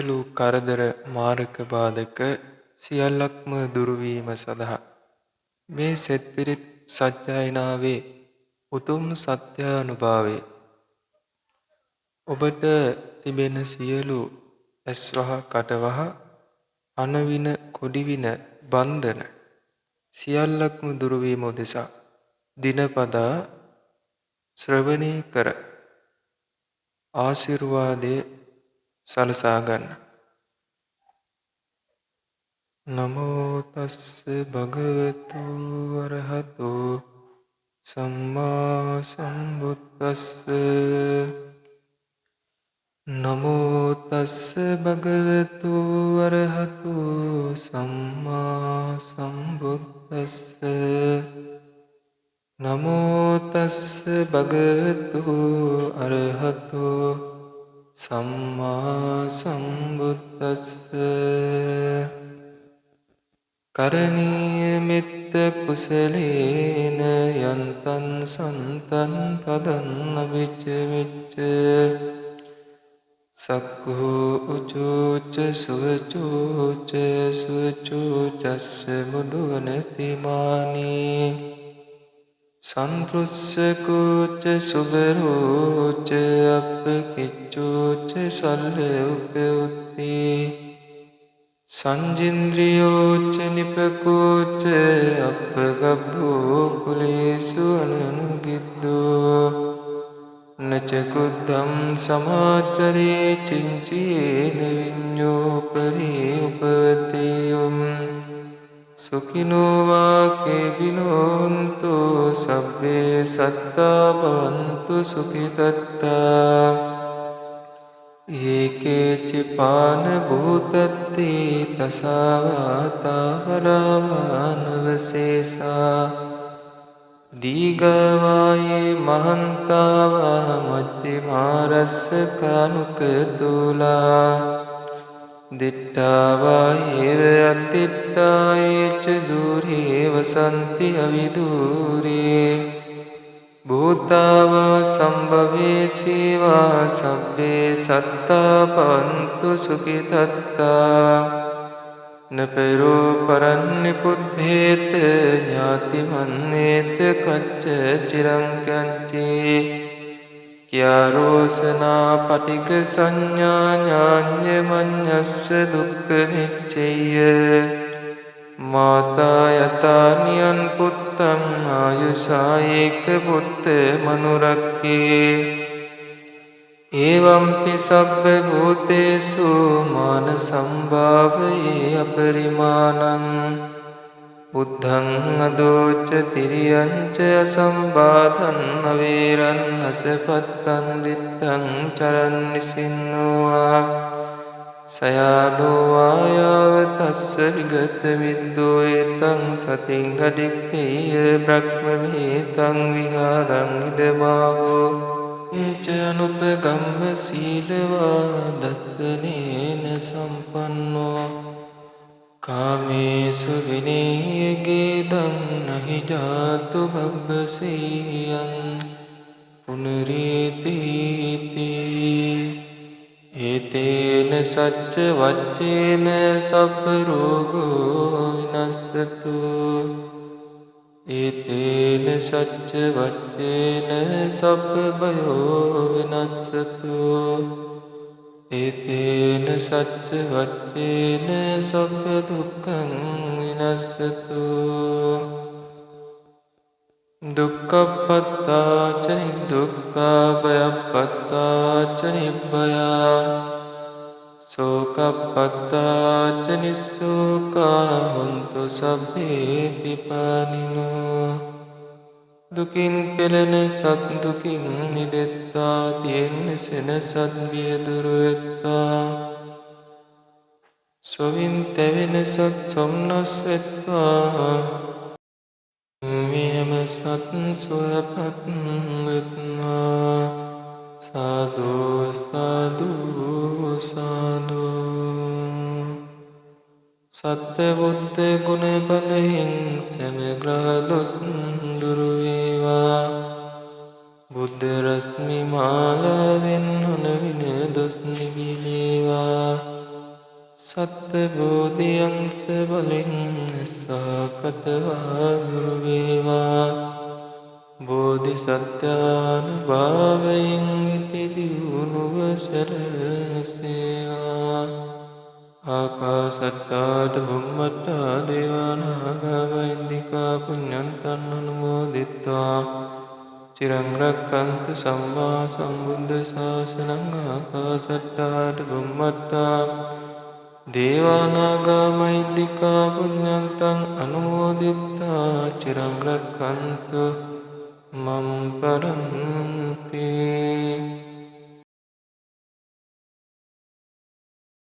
සියලු කරදර මාරක බාධක සියල්ලක්ම දුරු වීම සඳහා මේ සෙත් පිරිත් සජ්ජායනාවේ උතුම් සත්‍යානුභාවය ඔබට තිබෙන සියලු ඇස්වහ කටවහ අනවින කොඩිවින බන්ධන සියල්ලක්ම දුරු වීම උදෙසා දිනපතා ශ්‍රවණය කර ආශිර්වාදයේ සලසා ගන්න. නමෝ තස්ස භගවතු වරහතෝ සම්මා සම්බුද්දස්ස. නමෝ තස්ස භගවතු වරහතෝ සම්මා සම්බුද්දස්ස. නමෝ තස්ස භගවතු අරහතෝ සම්මා සම්බුද්දස්ස. කරණීය මෙත්ත කුසලේන යන්තං සන්තං පදං අවිච්ච සක්ඛෝ උචෝච සුවචෝච සුවචෝචස්ස මුදුවනති මානී සන්තෘස්සකෝච සුබරෝච අප්පකිච්චෝච සල්ල උපයුත්ති සංජින්ද්‍රියෝච නිපකෝච අප්පගබ්බෝ කුලේසු අනනුගිද්දෝ නචකුද්දම් සමාචරේ චිංචේන විඤ්ඤෝපරේ උපවතියුම් සුඛිනෝ වාකේ විනෝන්තෝ සබ්බේ සත්තා භවන්තු සුඛිතත්තා ඒකේච පාන භූතත්ති තසාවාතාවරාමානවසේසා දීගවායේ මහන්තාවා මජ්ජිමාරස්ස කානුක තුලා දිට්ඨාවා ඒව අතිට්ඨායේච දුරේ වසන්ති අවිදූරේ භූතාවා සම්භවේ සීවා සබ්බේ සත්තා පන්තු සුඛිතත්තා නපරෝ පරන්නි පුද්ධේත ඥාති මන්නේත කච්ච චිරං කංචේ කියාරෝසනා පටික සංඥා ඥාඤ්ඤ මඤ්ඤස්ස දුක්ඛ නිච්චය මාතා යතානියන් පුත්තං ආයුසා ඒක පුත්ත මනුරක්කේ එවම්පි සබ්බ භූතේසු මාන සම්භාවයේ අපරිමාණං බුද්ධං අදෝච තිරියංච අසම්බාධං අවේරං අසපත්තං දිත්තං චරන්නිසින්නෝවා සයානෝ ආයාව තස්ස විගත විද්දෝ ඒතං සතින් ගඩික්තේය බ්‍රහ්මමේතං විහාරං ඉදමාවෝ ඉච්ච අනුපගම්ම සීලවා දස්සනේන සම්පන්නෝ කාමේසු විනේයගේදං නහි ජාතු ගබ්බසීයං පුනරීතිති ඒතේන සච්ච වච්චේන සබ්බ රෝගෝ විනස්සතු ඒතේන සච්ච වච්චේන සබ්බ භයෝ විනස්සතු ඒතේන සච්ච වච්චේන සබ්බ දුක්ඛං විනස්සතු දුක්ඛප්පත්තාච නිදුක්ඛභයප්පත්තාච නිබ්බයා සෝකප්පත්තාච නිස්සෝකා හොන්තු සබ්බේ පිපානිනෝ දුකින් පෙළෙන සත් දුකින් නිදෙත්තා තියෙන සෙනසත් බිය දුරවෙත්තා සොවින් තැවෙන සත් සොම්නස් වෙත්වා මෙහෙම සත් සුවපත් වෙත්වා සාදු සාදු සාදු සත්‍ය බුද්ධ ගුණ බලයෙන් සමග්‍රහ දොස් දුරු වේවා බුද්ධ රශ්මි මාලාවෙන් හොනවින දොස් නිවිලේවා සත්‍ය බෝධියංස වලින් සාකටවා දුරු වේවා. බෝධිසත්‍යානුභාවයෙන් ඉති දියුණුව සැලසේවා. ආකාශට්ටා බුම්මට්ටා දේවා නාග මහින්దికා පුඤ්ඤන්තං අනුමෝදිත්වා චිරං රක්ඛන්තු සම්මා සම්බුද්ධ ශාසනං. ආකාශට්ටා බුම්මට්ටා දේවා නාග මහින්దికා පුඤ්ඤන්තං අනුමෝදිත්වා චිරං රක්ඛන්තු මම් පරන්ති.